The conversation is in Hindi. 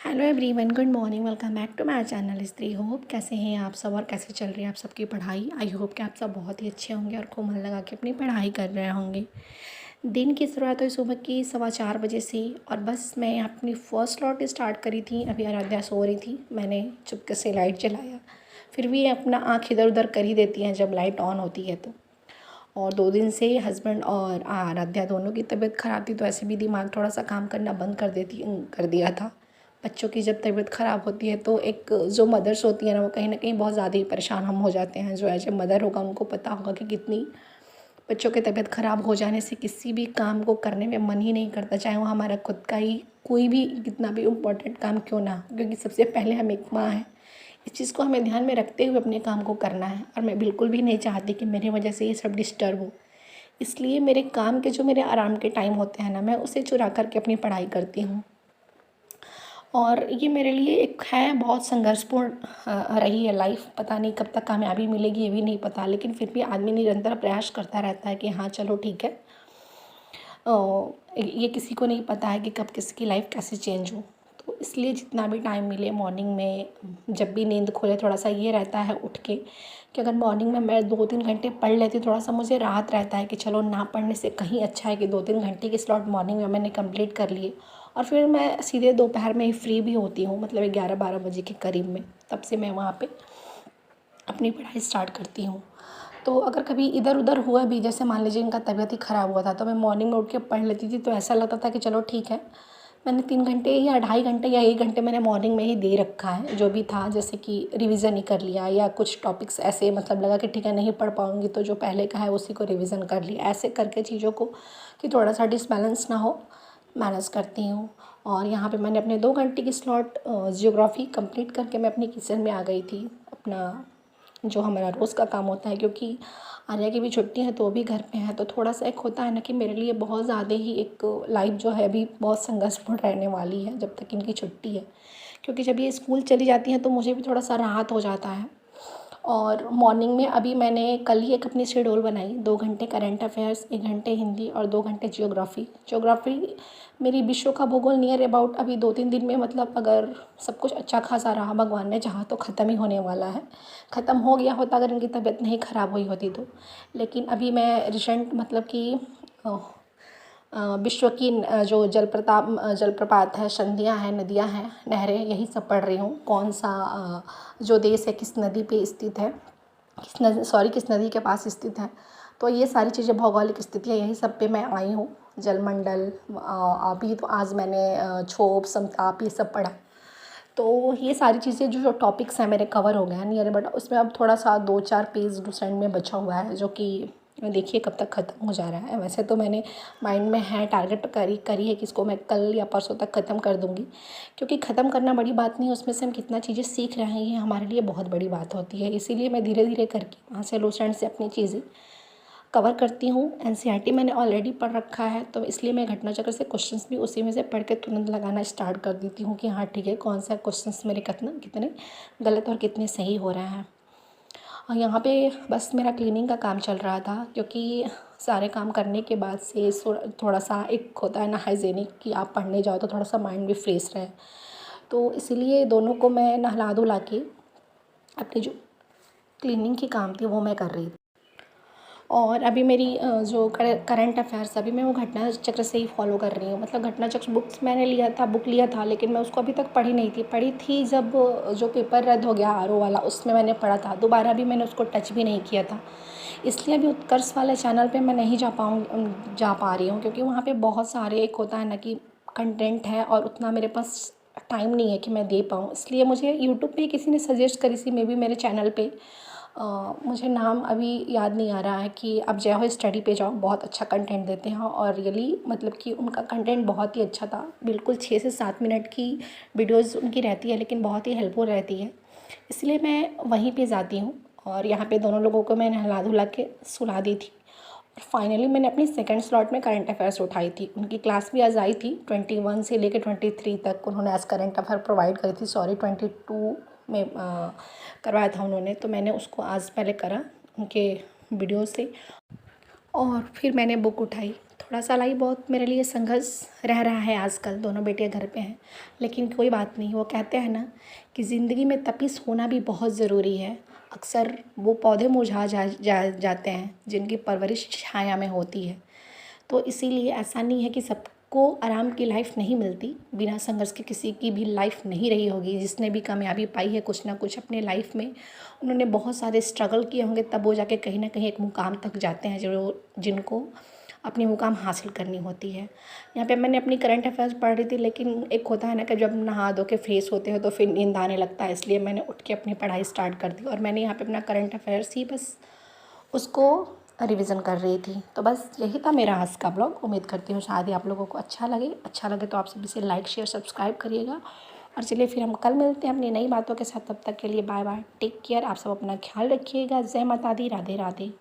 Hello everyone, good morning. Welcome back to my channel Stree hope. कैसे हैं आप सब और कैसे चल रही है आप सबकी पढ़ाई। आई होप कि आप सब बहुत ही अच्छे होंगे और खूब मन लगा के अपनी पढ़ाई कर रहे होंगे। दिन की शुरुआत हुई सुबह की 4:15 बजे से और बस मैं अपनी फ़र्स्ट स्लॉट स्टार्ट करी थी। अभी आराध्या सो रही थी, मैंने चुपके से लाइट जलाया। फिर भी अपना आँख इधर उधर कर ही देती हैं जब लाइट ऑन होती है तो। और 2 दिन से हस्बैंड और आराध्या दोनों की तबीयत ख़राब थी, तो ऐसे भी दिमाग थोड़ा सा काम करना बंद कर दिया था। बच्चों की जब तबीयत ख़राब होती है तो एक जो मदर्स होती है ना, वो कहीं ना कहीं बहुत ज़्यादा ही परेशान हम हो जाते हैं। जो एज ए मदर होगा उनको पता होगा कि कितनी बच्चों की तबीयत ख़राब हो जाने से किसी भी काम को करने में मन ही नहीं करता, चाहे वो हमारा खुद का ही कोई भी कितना भी इम्पोर्टेंट काम क्यों ना हो, क्योंकि सबसे पहले हम एक माँ हैं। इस चीज़ को हमें ध्यान में रखते हुए अपने काम को करना है और मैं बिल्कुल भी नहीं चाहती कि मेरी वजह से ये सब डिस्टर्ब हो। इसलिए मेरे काम के जो मेरे आराम के टाइम होते हैं ना, मैं उसे चुरा करके अपनी पढ़ाई करती हूँ। और ये मेरे लिए एक है बहुत संघर्षपूर्ण रही है लाइफ। पता नहीं कब तक कामयाबी मिलेगी ये भी नहीं पता, लेकिन फिर भी आदमी निरंतर प्रयास करता रहता है कि हाँ चलो ठीक है। ये किसी को नहीं पता है कि कब किसकी लाइफ कैसे चेंज हो। तो इसलिए जितना भी टाइम मिले मॉर्निंग में, जब भी नींद खुले, थोड़ा सा ये रहता है उठ के कि अगर मॉर्निंग में मैं 2-3 घंटे पढ़ लेती, थोड़ा सा मुझे राहत रहता है कि चलो ना पढ़ने से कहीं अच्छा है कि 2-3 घंटे के स्लॉट मॉर्निंग में मैंने कंप्लीट कर लिए और फिर मैं सीधे दोपहर में ही फ्री भी होती हूँ, मतलब 11-12 बजे के करीब में। तब से मैं वहाँ पे अपनी पढ़ाई स्टार्ट करती हूँ। तो अगर कभी इधर उधर हुआ भी, जैसे मान लीजिए इनका तबीयत ही ख़राब हुआ था, तो मैं मॉर्निंग में उठ के पढ़ लेती थी, तो ऐसा लगता था कि चलो ठीक है, मैंने 3 घंटे या 2.5 घंटे या 1 घंटे मैंने मॉर्निंग में ही दे रखा है। जो भी था, जैसे कि रिवीजन ही कर लिया या कुछ टॉपिक्स ऐसे, मतलब लगा कि ठीक है नहीं पढ़ पाऊँगी तो जो पहले का है उसी को रिवीजन कर लिया, ऐसे करके चीज़ों को कि थोड़ा सा डिसबैलेंस ना हो, मैनेज करती हूँ। और यहाँ पे मैंने अपने 2 घंटे की स्लॉट जियोग्राफी कंप्लीट करके मैं अपनी किचन में आ गई थी। अपना जो हमारा रोज़ का काम होता है, क्योंकि आर्या की भी छुट्टी है तो वो भी घर पे है, तो थोड़ा सा एक होता है ना कि मेरे लिए बहुत ज़्यादा ही एक लाइफ जो है अभी बहुत संघर्षपूर्ण रहने वाली है जब तक इनकी छुट्टी है। क्योंकि जब ये स्कूल चली जाती हैं तो मुझे भी थोड़ा सा राहत हो जाता है। और मॉर्निंग में अभी मैंने कल ही एक अपनी शेड्यूल बनाई, 2 घंटे करंट अफेयर्स, 1 घंटे हिंदी और 2 घंटे जियोग्राफी। जियोग्राफी मेरी विश्व का भूगोल नियर अबाउट अभी 2-3 दिन में, मतलब अगर सब कुछ अच्छा खासा रहा, भगवान ने चाहा तो ख़त्म ही होने वाला है। ख़त्म हो गया होता अगर इनकी तबीयत नहीं ख़राब हुई होती तो। लेकिन अभी मैं रिसेंट, मतलब कि विश्व की जो जलप्रपात है, संधियाँ हैं, नदियाँ हैं, नहरें, यही सब पढ़ रही हूँ। कौन सा जो देश है किस नदी पे स्थित है, किस नदी के पास स्थित है। तो ये सारी चीज़ें, भौगोलिक स्थितियाँ, यही सब पे मैं आई हूँ। जलमंडल, अभी तो आज मैंने क्षोभ, समताप, ये सब पढ़ा। तो ये सारी चीज़ें जो टॉपिक्स हैं मेरे कवर हो गए हैं नियर, बट उसमें अब थोड़ा सा 2-4 पेज दूसरे एंड में बचा हुआ है, जो कि देखिए कब तक ख़त्म हो जा रहा है। वैसे तो मैंने माइंड में है, टारगेट करी है कि इसको मैं कल या परसों तक ख़त्म कर दूँगी। क्योंकि ख़त्म करना बड़ी बात नहीं है, उसमें से हम कितना चीज़ें सीख रहे हैं ये हमारे लिए बहुत बड़ी बात होती है। इसीलिए मैं धीरे धीरे करके वहाँ से लूसेंट एंड से अपनी चीज़ें कवर करती हूँ। एनसीईआरटी मैंने ऑलरेडी पढ़ रखा है, तो इसलिए मैं घटनाचक्र से क्वेश्चंस भी उसी में से पढ़ के तुरंत लगाना स्टार्ट कर देती हूँ कि हाँ ठीक है, कौन सा क्वेश्चंस मेरे कितने गलत और कितने सही हो रहे हैं। और यहाँ पे बस मेरा क्लीनिंग का काम चल रहा था, क्योंकि सारे काम करने के बाद से थोड़ा सा एक होता है ना हाइजीनिक, कि आप पढ़ने जाओ तो थोड़ा सा माइंड भी फ्रेश रहे। तो इसीलिए दोनों को मैं नहला धुला के अपनी जो क्लीनिंग की काम थी वो मैं कर रही थी। और अभी मेरी जो करंट अफेयर्स, अभी मैं वो घटना चक्र से ही फॉलो कर रही हूँ। मतलब घटना चक्र मैंने बुक लिया था, लेकिन मैं उसको अभी तक पढ़ी थी जब जो पेपर रद्द हो गया आरओ वाला, उसमें मैंने पढ़ा था। दोबारा भी मैंने उसको टच भी नहीं किया था। इसलिए अभी उत्कर्ष वाले चैनल पे मैं नहीं जा पा रही हूँ, क्योंकि वहाँ पे बहुत सारे, एक होता है ना कि कंटेंट है और उतना मेरे पास टाइम नहीं है कि मैं दे पाऊँ। इसलिए मुझे यूट्यूब पे किसी ने सजेस्ट करी थी, मे बी मेरे चैनल पे, मुझे नाम अभी याद नहीं आ रहा है, कि आप जय हो स्टडी पे जाओ, बहुत अच्छा कंटेंट देते हैं। और रियली मतलब कि उनका कंटेंट बहुत ही अच्छा था। बिल्कुल 6 से 7 मिनट की वीडियोज़ उनकी रहती है, लेकिन बहुत ही हेल्पफुल रहती है। इसलिए मैं वहीं पे जाती हूँ। और यहाँ पे दोनों लोगों को मैंने नहला धुला के सुला दी थी। और फाइनली मैंने अपनी सेकंड स्लॉट में करंट अफेयर्स उठाई थी। उनकी क्लास भी आज आई थी, 21 से लेकर 23 तक उन्होंने आज करंट अफेयर प्रोवाइड करी थी। सॉरी, 22 में करवाया था उन्होंने, तो मैंने उसको आज पहले करा उनके वीडियो से। और फिर मैंने बुक उठाई, थोड़ा सा लाइफ बहुत मेरे लिए संघर्ष रह रहा है आजकल। दोनों बेटियां घर पे हैं, लेकिन कोई बात नहीं। वो कहते हैं ना कि ज़िंदगी में तपिश होना भी बहुत ज़रूरी है। अक्सर वो पौधे मुरझा जाते हैं जिनकी परवरिश छाया में होती है। तो इसीलिए ऐसा नहीं है कि सबको आराम की लाइफ नहीं मिलती। बिना संघर्ष के किसी की भी लाइफ नहीं रही होगी। जिसने भी कामयाबी पाई है कुछ ना कुछ अपने लाइफ में, उन्होंने बहुत सारे स्ट्रगल किए होंगे, तब वो जाके कहीं ना कहीं एक मुकाम तक जाते हैं जिनको अपनी मुकाम हासिल करनी होती है। यहाँ पे मैंने अपनी करंट अफेयर्स पढ़ रही थी, लेकिन एक होता है ना कि जब नहा धो के फ्रेश होते हो तो फिर नींद आने लगता है, इसलिए मैंने उठ के अपनी पढ़ाई स्टार्ट कर दी और मैंने यहाँ पे अपना करंट अफेयर्स ही बस उसको रिवीजन कर रही थी। तो बस यही था मेरा आज का ब्लॉग। उम्मीद करती हूँ शायद ही आप लोगों को अच्छा लगे तो आप सभी से लाइक शेयर सब्सक्राइब करिएगा। और चलिए फिर हम कल मिलते हैं अपनी नई बातों के साथ। तब तक के लिए बाय बाय, टेक केयर। आप सब अपना ख्याल रखिएगा। जय माता दी, राधे राधे।